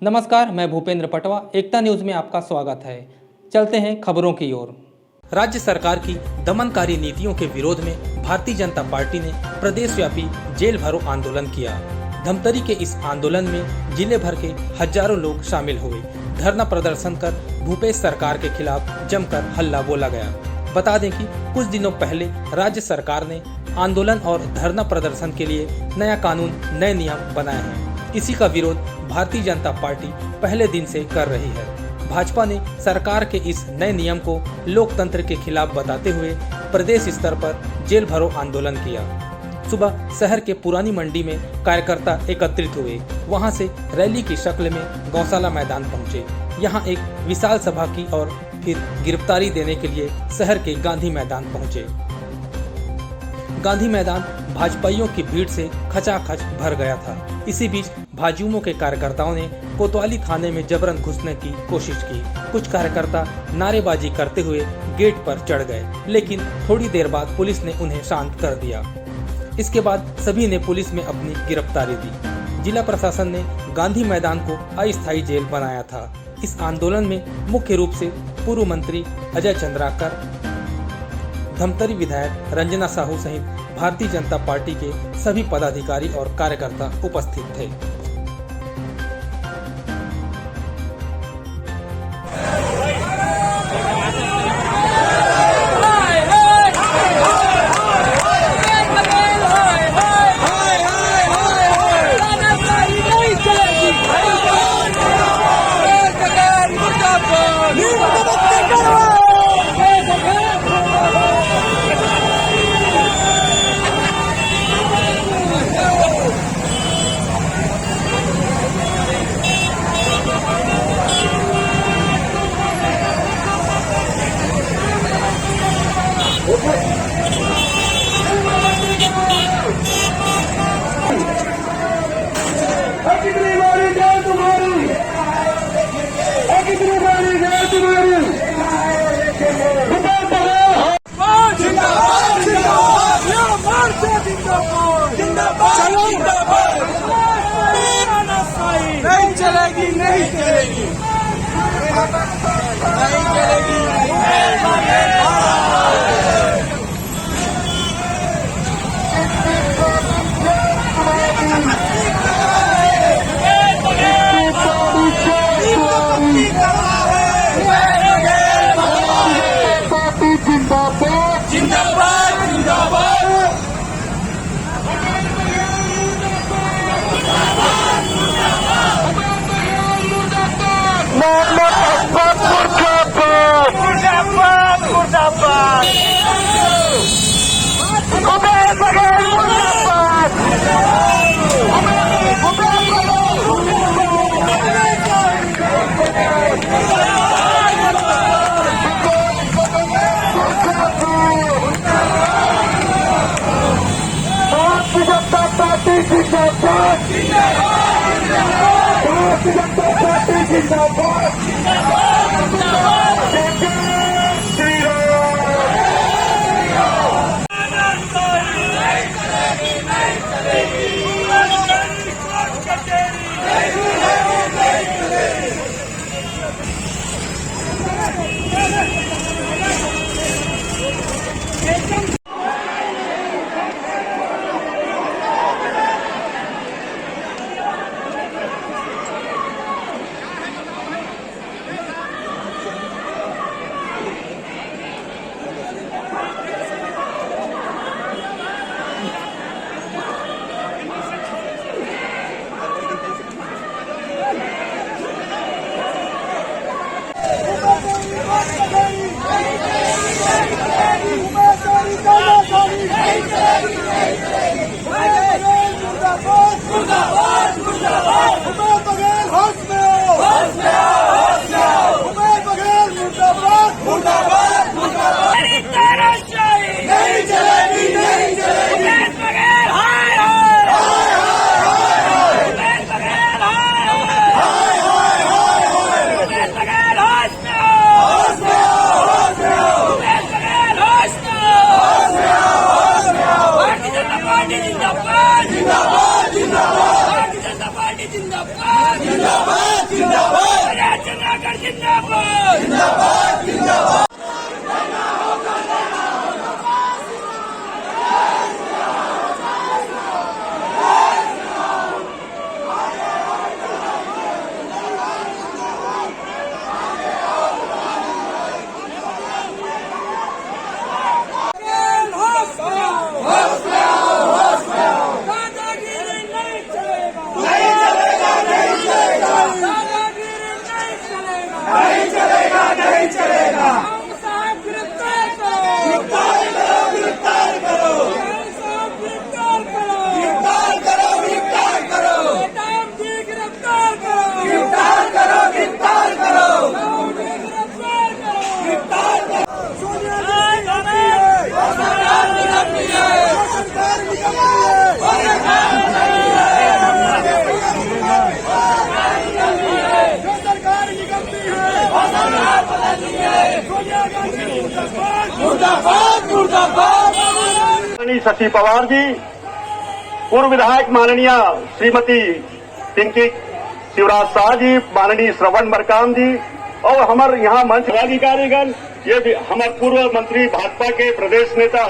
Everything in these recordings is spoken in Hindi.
नमस्कार, मैं भूपेंद्र पटवा। एकता न्यूज में आपका स्वागत है। चलते हैं खबरों की ओर। राज्य सरकार की दमनकारी नीतियों के विरोध में भारतीय जनता पार्टी ने प्रदेशव्यापी जेल भरो आंदोलन किया। धमतरी के इस आंदोलन में जिले भर के हजारों लोग शामिल हुए। धरना प्रदर्शन कर भूपेश सरकार के खिलाफ जमकर हल्ला बोला गया। बता दें कि कुछ दिनों पहले राज्य सरकार ने आंदोलन और धरना प्रदर्शन के लिए नया कानून, नए नियम बनाए हैं। इसी का विरोध भारतीय जनता पार्टी पहले दिन से कर रही है। भाजपा ने सरकार के इस नए नियम को लोकतंत्र के खिलाफ बताते हुए प्रदेश स्तर पर जेल भरो आंदोलन किया। सुबह शहर के पुरानी मंडी में कार्यकर्ता एकत्रित हुए। वहां से रैली की शक्ल में गौशाला मैदान पहुंचे। यहां एक विशाल सभा की और फिर गिरफ्तारी देने के लिए शहर के गांधी मैदान पहुंचे। गांधी मैदान भाजपाइयों की भीड़ से खचाखच भर गया था। इसी बीच भाजयुमो के कार्यकर्ताओं ने कोतवाली थाने में जबरन घुसने की कोशिश की। कुछ कार्यकर्ता नारेबाजी करते हुए गेट पर चढ़ गए, लेकिन थोड़ी देर बाद पुलिस ने उन्हें शांत कर दिया। इसके बाद सभी ने पुलिस में अपनी गिरफ्तारी दी। जिला प्रशासन ने गांधी मैदान को अस्थायी जेल बनाया था। इस आंदोलन में मुख्य रूप से पूर्व मंत्री अजय चंद्राकर, धमतरी विधायक रंजना साहू सहित भारतीय जनता पार्टी के सभी पदाधिकारी और कार्यकर्ता उपस्थित थे। नहीं चलेगी, नहीं चलेगी, नहीं चलेगी। जिंदाबाद, जिंदाबाद। दादागिरी नहीं चलेगा, नहीं चलेगा, नहीं चलेगा, दादागिरी नहीं चलेगा, नहीं चलेगा, नहीं चलेगा। हम साहब गिरफ्तार करो, गिरफ्तार करो, गिरफ्तार करो, साहब गिरफ्तार करो, गिरफ्तार करो, गिरफ्तार करो, मैडम जी गिरफ्तार करो, गिरफ्तार करो, गिरफ्तार करो, गिरफ्तार करो, गिरफ्तार करो। सोनिया गांधी सरकार निकलती है, सरकार निकलती है, सरकार निकलती है, सोनिया गांधी मुर्दाबाद, मुर्दाबाद। माननीय शशि पवार जी, पूर्व विधायक माननीय श्रीमती पिंकी शिवराज शाह जी, माननीय श्रवण मरकाम जी और हमारे यहाँ मंच पदाधिकारीगण, ये भी हमारे पूर्व मंत्री भाजपा के प्रदेश नेता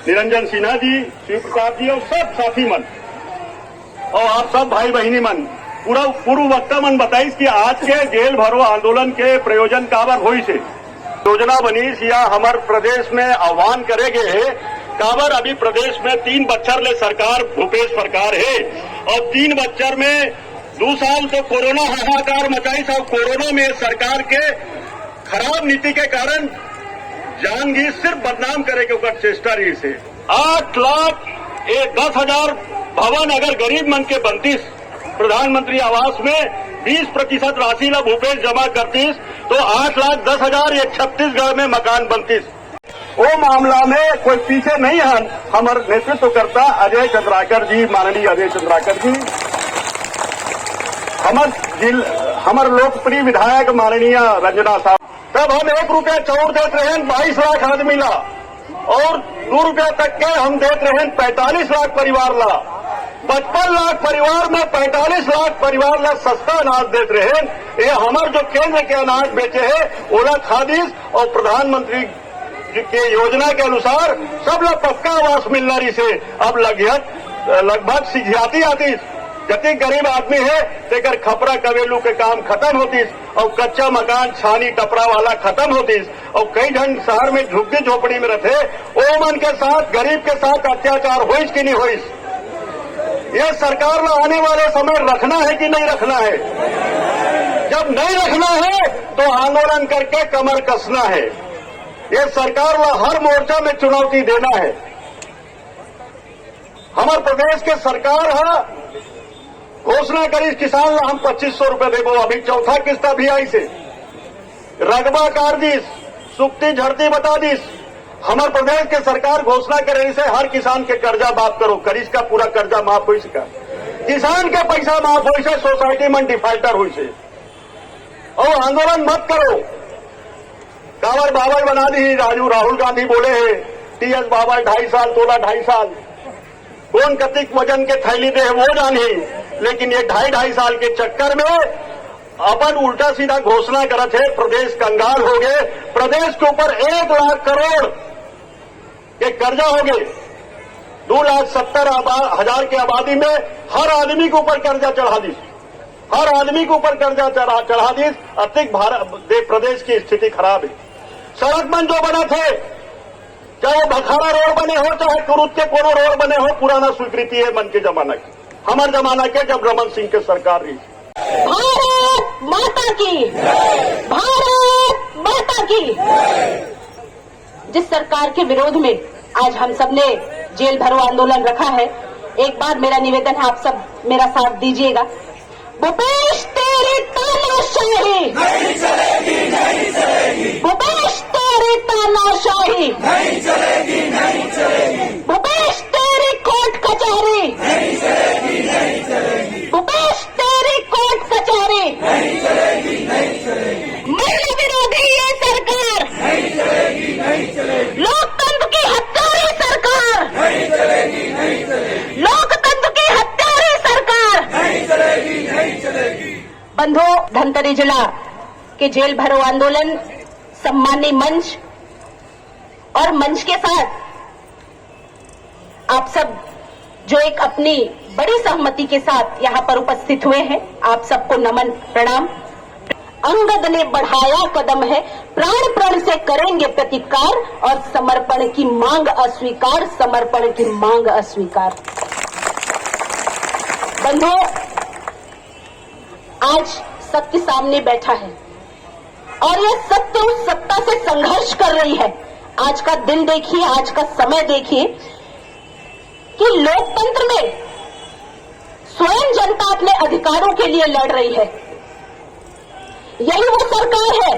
निरंजन सिन्हा जी, शिव प्रताप जी और सब साथी मन और आप सब भाई बहिनी मन, पूरा पूर्व वक्ता मन बताइस कि आज के जेल भरो आंदोलन के प्रयोजन काबर हुई से योजना बनीस या हमारे प्रदेश में आह्वान करेगे काबर। अभी प्रदेश में 3 बच्चर ले सरकार भूपेश सरकार है और 3 बच्चर में 2 साल तो कोरोना हाहाकार मचाई और कोरोना में सरकार के खराब नीति के कारण जान की सिर्फ बदनाम करे के ऊपर चेष्टा रही से 8,10,000 भवन अगर गरीब मन के बनतीस प्रधानमंत्री आवास में 20% राशि ला भूपेश जमा करतीस तो 8,10,000 या छत्तीसगढ़ में मकान बनतीस। वो मामला में कोई पीछे नहीं है। हमारे नेतृत्व करता अजय चंद्राकर जी, माननीय अजय चंद्राकर जी, हमारे लोकप्रिय विधायक माननीय रंजना साहब, तब हम 1 रुपया चौर देते रहे 22 लाख आदमी ला और 2 रुपया तक के हम देते रहे 45 लाख परिवार ला। 55 लाख परिवार में 45 लाख परिवार ला सस्ता अनाज देते रहे। ये हमारे जो केंद्र के अनाज बेचे है ओला खादिस और प्रधानमंत्री के योजना के अनुसार सब लोग पक्का आवास मिलना रही से अब लगभग सिझियाती आती जति गरीब आदमी है तेकर खपरा कवेलू के काम खत्म होतीस और कच्चा मकान छानी टपरा वाला खत्म होतीस और कई जन शहर में झुग्गी झोपड़ी में रहते ओ मन के साथ गरीब के साथ अत्याचार होइस कि नहीं होइस। ये सरकार में आने वाले समय रखना है कि नहीं रखना है। जब नहीं रखना है तो आंदोलन करके कमर कसना है। ये सरकार ला हर मोर्चा में चुनौती देना है। हमारे प्रदेश के सरकार है घोषणा करी किसान ला हम 2500 रुपए देबो, अभी चौथा किस्त भी आई से रगबा कार दीस, सुक्ति झड़ती बता दीस। हमारे प्रदेश के सरकार घोषणा करे से हर किसान के कर्जा माफ करो, करीस का पूरा कर्जा माफ हो सका, किसान के पैसा माफ हो से, सोसाइटी में डिफाल्टर हुई से और आंदोलन मत करो। कावर बाबर बना दी राहुल गांधी बोले हैं TS बाबर 2.5 साल तोला 2.5 साल कौन कतिक वजन के थैली दे वो जानी, लेकिन ये 2.5 साल के चक्कर में अपन उल्टा सीधा घोषणा करत है। प्रदेश कंगाल हो गए, प्रदेश के ऊपर 1 लाख करोड़ के कर्जा हो गए, 2,70,000 की आबादी में हर आदमी के ऊपर कर्जा चढ़ा दी, हर आदमी के ऊपर कर्जा चढ़ा दी। अतिक प्रदेश की स्थिति खराब है। सड़क मन जो बना थे चाहे भखारा रोड बने हो चाहे कुरुद के कोनो रोड बने हो, पुराना स्वीकृति है मन के जमाना की, हमारे जमाना के जब रमन सिंह के सरकार रही। भारत माता की, भारत माता की। जिस सरकार के विरोध में आज हम सब ने जेल भरो आंदोलन रखा है, एक बार मेरा निवेदन है आप सब मेरा साथ दीजिएगा। भूपेश तेरी तानाशाही नहीं चलेगी, नहीं चलेगी, भूपेश तेरी तानाशाही नहीं चलेगी, नहीं चलेगी, भूपेश तेरी कोर्ट कचहरी नहीं चलेगी, नहीं चलेगी, भूपेश तेरी कोर्ट कचहरी नहीं चलेगी, नहीं चलेगी, महिला विरोधी ये सरकार नहीं चलेगी, नहीं चलेगी, लोकतंत्र की हत्यारी सरकार, नहीं चलेगी, नहीं चलेगी, लोकतंत्र की हत्यारी सरकार। नहीं चलेगी, नहीं चलेगी। बंधु धनतरी जिला कि जेल भरो आंदोलन, सम्मानी मंच और मंच के साथ आप सब जो एक अपनी बड़ी सहमति के साथ यहां पर उपस्थित हुए हैं, आप सबको नमन प्रणाम। अंगद ने बढ़ाया कदम है, प्राण प्रण से करेंगे प्रतिकार और समर्पण की मांग अस्वीकार, समर्पण की मांग अस्वीकार। बंधुओं, आज सत्य सामने बैठा है और यह सत्य उस सत्ता से संघर्ष कर रही है। आज का दिन देखिए, आज का समय देखिए कि लोकतंत्र में स्वयं जनता अपने अधिकारों के लिए लड़ रही है। यही वो सरकार है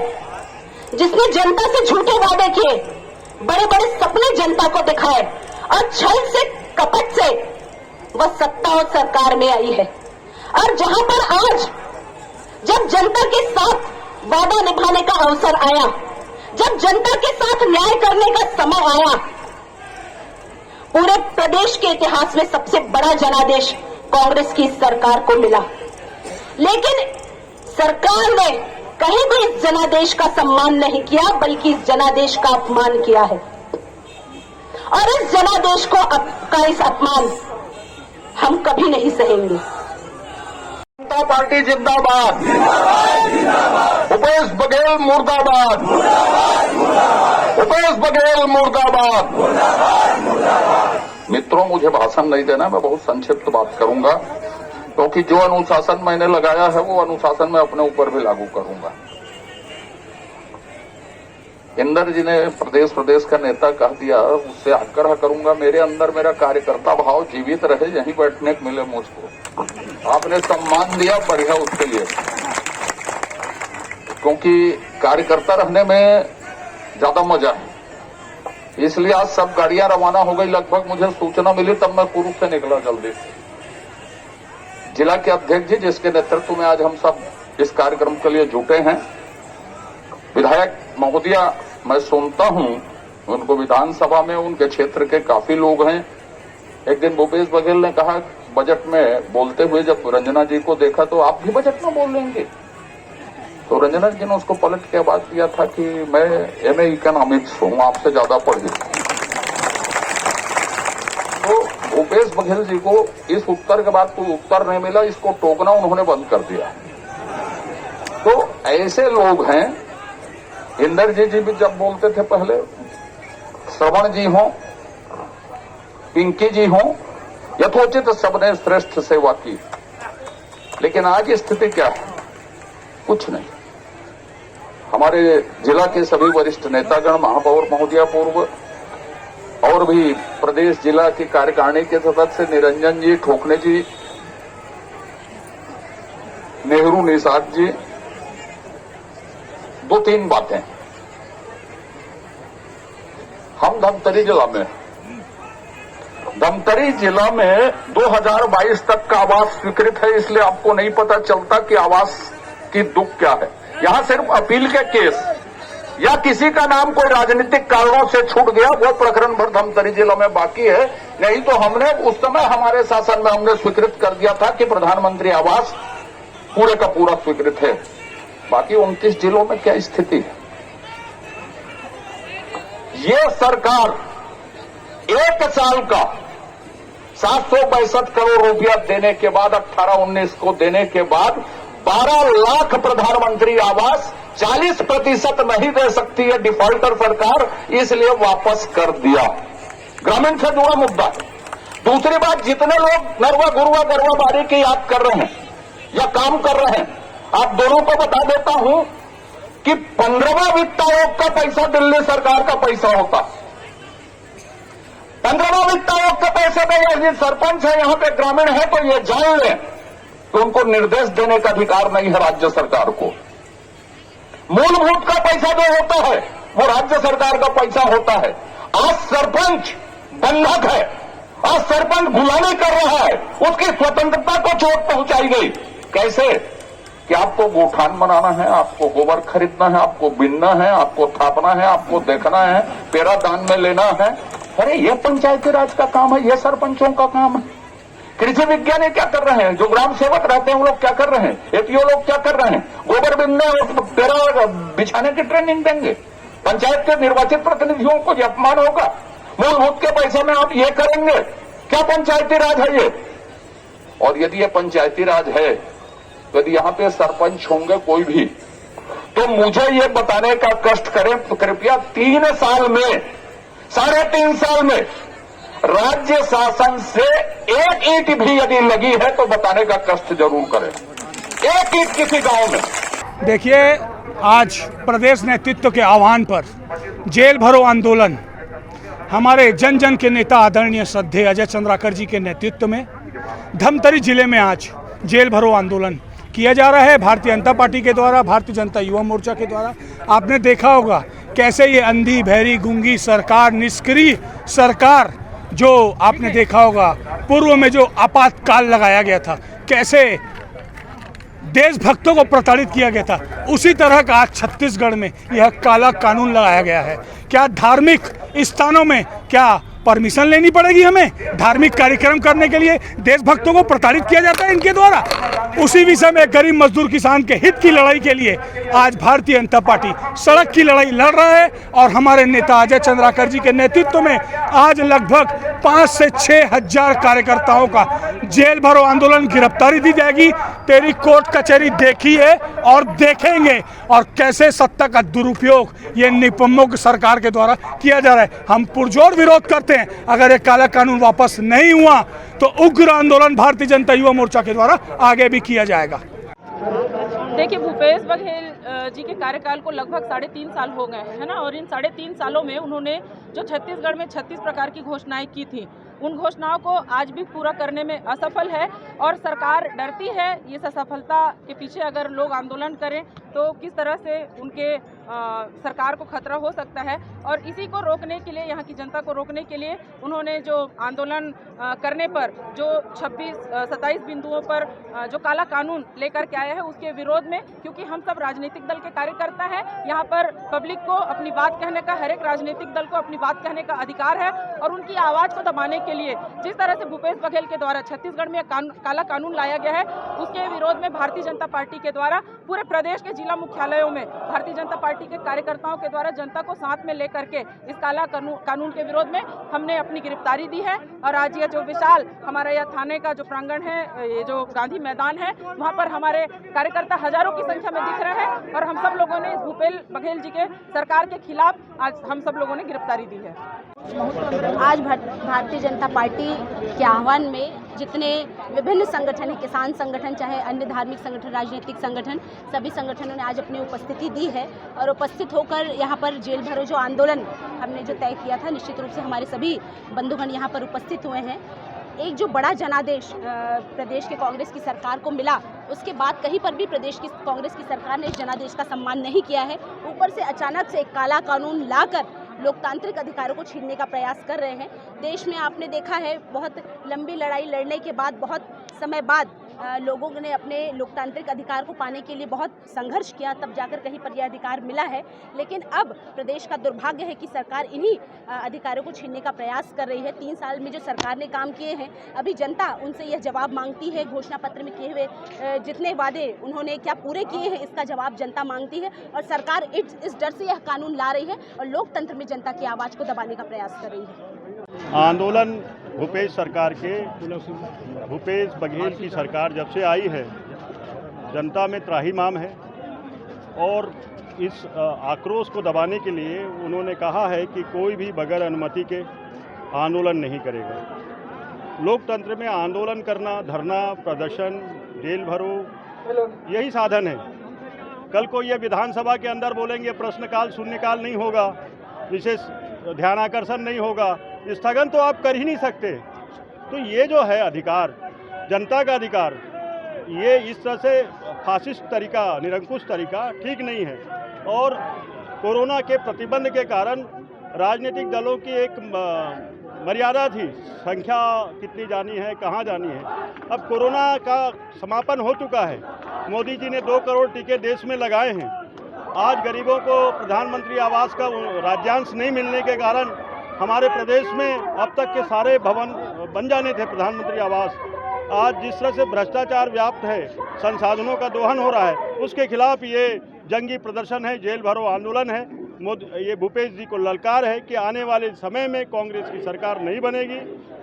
जिसने जनता से झूठे वादे किए, बड़े बड़े सपने जनता को दिखाए और छल से कपट से वह सत्ता और सरकार में आई है। और जहां पर आज जब जनता के साथ वादा निभाने का अवसर आया, जब जनता के साथ न्याय करने का समय आया, पूरे प्रदेश के इतिहास में सबसे बड़ा जनादेश कांग्रेस की सरकार को मिला। लेकिन सरकार ने कहीं भी इस जनादेश का सम्मान नहीं किया, बल्कि इस जनादेश का अपमान किया है। और इस जनादेश का इस अपमान हम कभी नहीं सहेंगे। जनता पार्टी जिंदाबाद, भूपेश बघेल मुर्दाबाद, भूपेश बघेल मुर्दाबाद। मित्रों, मुझे भाषण नहीं देना, मैं बहुत संक्षिप्त बात करूंगा, क्योंकि जो अनुशासन मैंने लगाया है वो अनुशासन मैं अपने ऊपर भी लागू करूंगा। इंदर जी ने प्रदेश का नेता कह दिया, उससे आग्रह करूंगा, मेरे अंदर मेरा कार्यकर्ता भाव जीवित रहे, यहीं बैठने को मिले मुझको। आपने सम्मान दिया, बढ़िया उसके लिए, क्योंकि कार्यकर्ता रहने में ज्यादा मजा है। इसलिए आज सब गाड़ियां रवाना हो गई, लगभग मुझे सूचना मिली तब मैं कुरुख से निकला जल्दी। जिला के अध्यक्ष जी, जिसके नेतृत्व में आज हम सब इस कार्यक्रम के लिए जुटे हैं, विधायक महोदया, मैं सुनता हूं उनको विधानसभा में, उनके क्षेत्र के काफी लोग हैं। एक दिन भूपेश बघेल ने कहा बजट में बोलते हुए, जब रंजना जी को देखा तो आप भी बजट में बोल लेंगे, तो रंजना जी ने उसको पलट के आवाज दिया था कि मैं एमए इकोनॉमिक्स हूं, आपसे ज्यादा पढ़ी। तो भूपेश बघेल जी को इस उत्तर के बाद कोई उत्तर नहीं मिला, इसको टोकना उन्होंने बंद कर दिया। तो ऐसे लोग हैं। इंदर जी भी जब बोलते थे पहले, श्रवण जी हों, पिंकी जी हों, यथोचित सबने श्रेष्ठ सेवा की। लेकिन आज स्थिति क्या है? कुछ नहीं। हमारे जिला के सभी वरिष्ठ नेतागण, महापौर महोदया पूर्व और भी प्रदेश जिला की कार्यकारिणी के सदस्य निरंजन जी, ठोकने जी, नेहरू निषाद जी, दो तीन बातें। हम धमतरी जिला में 2022 तक का आवास स्वीकृत है, इसलिए आपको नहीं पता चलता कि आवास की दुख क्या है। यहां सिर्फ अपील के केस या किसी का नाम कोई राजनीतिक कारणों से छूट गया, वो प्रकरण भर धमतरी जिला में बाकी है। नहीं तो हमने उस समय हमारे शासन में हमने स्वीकृत कर दिया था कि प्रधानमंत्री आवास पूरे का पूरा स्वीकृत है। बाकी 29 जिलों में क्या स्थिति है? ये सरकार एक साल का 762 करोड़ रुपया देने के बाद, 18-19 को देने के बाद 12 लाख प्रधानमंत्री आवास 40% नहीं दे सकती है डिफॉल्टर सरकार, इसलिए वापस कर दिया। ग्रामीण से जुड़ा मुद्दा। दूसरी बात, जितने लोग नरवा गुरुआ गरवा बारी की याद कर रहे हैं या काम कर रहे हैं, आप दोनों को बता देता हूं कि 15वां वित्त आयोग का पैसा दिल्ली सरकार का पैसा होता। 15वां वित्त आयोग के पैसे में यदि सरपंच है यहां पे ग्रामीण है तो ये जान लें तो उनको निर्देश देने का अधिकार नहीं है राज्य सरकार को। मूलभूत का पैसा जो होता है वो राज्य सरकार का पैसा होता है। आज सरपंच बंधक है, आज सरपंच गुलामी कर रहा है, उसकी स्वतंत्रता को चोट पहुंचाई गई। कैसे? कि आपको गोठान बनाना है, आपको गोबर खरीदना है, आपको बिनना है, आपको थापना है, आपको देखना है, पेरा दान में लेना है। अरे ये पंचायती राज का काम है, ये सरपंचों का काम है। कृषि विज्ञानी क्या कर रहे हैं, जो ग्राम सेवक रहते हैं वो लोग क्या कर रहे हैं, एपीओ लोग क्या कर रहे हैं, गोबर बिनने और पेड़ा बिछाने की ट्रेनिंग देंगे। पंचायत के निर्वाचित प्रतिनिधियों को ये अपमान होगा। मूलभूत के पैसे में आप ये करेंगे, क्या पंचायती राज है ये? और यदि ये पंचायती राज है, यदि यहाँ पे सरपंच होंगे कोई भी, तो मुझे ये बताने का कष्ट करें तो कृपया 3 साल में, 3.5 साल में राज्य शासन से एक ईंट भी यदि लगी है तो बताने का कष्ट जरूर करें, एक ईंट किसी गांव में। देखिए, आज प्रदेश नेतृत्व के आह्वान पर जेल भरो आंदोलन हमारे जन जन के नेता आदरणीय श्रद्धेय अजय चंद्राकर जी के नेतृत्व में धमतरी जिले में आज जेल भरो आंदोलन किया जा रहा है भारतीय जनता पार्टी के द्वारा, भारतीय जनता युवा मोर्चा के द्वारा। आपने देखा होगा कैसे ये अंधी बहरी गूंगी सरकार, निष्क्रिय सरकार, जो आपने देखा होगा पूर्व में जो आपातकाल लगाया गया था, कैसे देशभक्तों को प्रताड़ित किया गया था, उसी तरह का आज छत्तीसगढ़ में यह काला कानून लगाया गया है। क्या धार्मिक स्थानों में क्या परमिशन लेनी पड़ेगी हमें धार्मिक कार्यक्रम करने के लिए? देशभक्तों को प्रताड़ित किया जाता है इनके द्वारा। उसी विषय में गरीब मजदूर किसान के हित की लड़ाई के लिए आज भारतीय जनता पार्टी सड़क की लड़ाई लड़ रहा है और हमारे नेता अजय चंद्राकर जी के नेतृत्व में आज लगभग 5 से 6 हजार कार्यकर्ताओं का जेल भरो आंदोलन, गिरफ्तारी दी जाएगी। तेरी कोर्ट कचहरी देखी है और देखेंगे, और कैसे सत्ता का दुरुपयोग ये निपम्मों की सरकार के द्वारा किया जा रहा है। हम पुरजोर विरोध करते हैं। अगर ये काला कानून वापस नहीं हुआ तो उग्र आंदोलन भारतीय जनता युवा मोर्चा के द्वारा आगे भी किया जाएगा। देखिए, भूपेश बघेल जी के कार्यकाल को लगभग 3.5 साल हो गए हैं ना, और इन 3.5 सालों में उन्होंने जो छत्तीसगढ़ में 36 प्रकार की घोषणाएं की थी, उन घोषणाओं को आज भी पूरा करने में असफल है और सरकार डरती है इस असफलता के पीछे अगर लोग आंदोलन करें तो किस तरह से उनके सरकार को खतरा हो सकता है। और इसी को रोकने के लिए, यहाँ की जनता को रोकने के लिए उन्होंने जो आंदोलन करने पर जो 27 बिंदुओं पर जो काला कानून लेकर के आया है उसके विरोध में, क्योंकि हम सब राजनीतिक दल के कार्यकर्ता हैं, यहाँ पर पब्लिक को अपनी बात कहने का, हर एक राजनीतिक दल को अपनी बात कहने का अधिकार है। और उनकी आवाज़ को दबाने के लिए जिस तरह से भूपेश बघेल के द्वारा छत्तीसगढ़ में काला कानून लाया गया है, उसके विरोध में भारतीय जनता पार्टी के द्वारा पूरे प्रदेश के जिला मुख्यालयों में भारतीय जनता पार्टी के कार्यकर्ताओं के द्वारा जनता को साथ में लेकर के इस काला कानून के विरोध में हमने अपनी गिरफ्तारी दी है। और आज ये जो विशाल हमारा यह थाने का जो प्रांगण है, ये जो गांधी मैदान है, वहाँ पर हमारे कार्यकर्ता हजारों की संख्या में दिख रहे हैं और हम सब लोगों ने इस भूपेश बघेल जी के सरकार के खिलाफ आज हम सब लोगों ने गिरफ्तारी दी है। आज भारतीय जनता पार्टी के आह्वान में जितने विभिन्न संगठन हैं, किसान संगठन चाहे अन्य धार्मिक संगठन, राजनीतिक संगठन, सभी संगठनों ने आज अपनी उपस्थिति दी है और उपस्थित होकर यहाँ पर जेल भरो जो आंदोलन हमने जो तय किया था, निश्चित रूप से हमारे सभी बंधुगण यहाँ पर उपस्थित हुए हैं। एक जो बड़ा जनादेश प्रदेश के कांग्रेस की सरकार को मिला, उसके बाद कहीं पर भी प्रदेश की कांग्रेस की सरकार ने इस जनादेश का सम्मान नहीं किया है। ऊपर से अचानक से एक काला कानून लाकर लोकतांत्रिक अधिकारों को छीनने का प्रयास कर रहे हैं। देश में आपने देखा है, बहुत लंबी लड़ाई लड़ने के बाद, बहुत समय बाद लोगों ने अपने लोकतांत्रिक अधिकार को पाने के लिए बहुत संघर्ष किया, तब जाकर कहीं पर यह अधिकार मिला है। लेकिन अब प्रदेश का दुर्भाग्य है कि सरकार इन्हीं अधिकारों को छीनने का प्रयास कर रही है। 3 साल में जो सरकार ने काम किए हैं, अभी जनता उनसे यह जवाब मांगती है। घोषणा पत्र में किए हुए जितने वादे उन्होंने क्या पूरे किए हैं, इसका जवाब जनता मांगती है और सरकार इस डर से यह कानून ला रही है और लोकतंत्र में जनता की आवाज़ को दबाने का प्रयास कर रही है। आंदोलन भूपेश सरकार के, भूपेश बघेल की सरकार जब से आई है, जनता में त्राहिमाम है और इस आक्रोश को दबाने के लिए उन्होंने कहा है कि कोई भी बगैर अनुमति के आंदोलन नहीं करेगा। लोकतंत्र में आंदोलन करना, धरना, प्रदर्शन, जेल भरो, यही साधन है। कल को ये विधानसभा के अंदर बोलेंगे प्रश्नकाल शून्यकाल नहीं होगा, विशेष ध्यानाकर्षण नहीं होगा, स्थगन तो आप कर ही नहीं सकते। तो ये जो है अधिकार, जनता का अधिकार, ये इस तरह से फासिस्ट तरीका, निरंकुश तरीका ठीक नहीं है। और कोरोना के प्रतिबंध के कारण राजनीतिक दलों की एक मर्यादा थी, संख्या कितनी जानी है, कहाँ जानी है। अब कोरोना का समापन हो चुका है। मोदी जी ने 2 करोड़ टीके देश में लगाए हैं। आज गरीबों को प्रधानमंत्री आवास का राज्यांश नहीं मिलने के कारण हमारे प्रदेश में अब तक के सारे भवन बन जाने थे प्रधानमंत्री आवास, आज जिस तरह से भ्रष्टाचार व्याप्त है, संसाधनों का दोहन हो रहा है, उसके खिलाफ ये जंगी प्रदर्शन है, जेल भरो आंदोलन है। ये भूपेश जी को ललकार है कि आने वाले समय में कांग्रेस की सरकार नहीं बनेगी।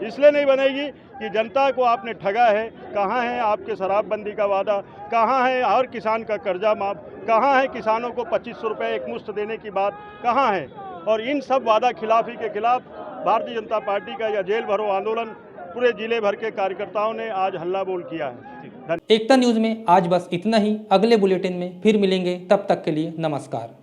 इसलिए नहीं बनेगी कि जनता को आपने ठगा है। कहाँ है आपके शराबबंदी का वादा, कहाँ है हर किसान का कर्जा माफ, कहाँ है किसानों को 2500 रुपये एकमुश्त देने की बात, कहाँ है? और इन सब वादा खिलाफी के खिलाफ भारतीय जनता पार्टी का यह जेल भरो आंदोलन पूरे जिले भर के कार्यकर्ताओं ने आज हल्ला बोल किया है। एकता न्यूज़ में आज बस इतना ही। अगले बुलेटिन में फिर मिलेंगे, तब तक के लिए नमस्कार।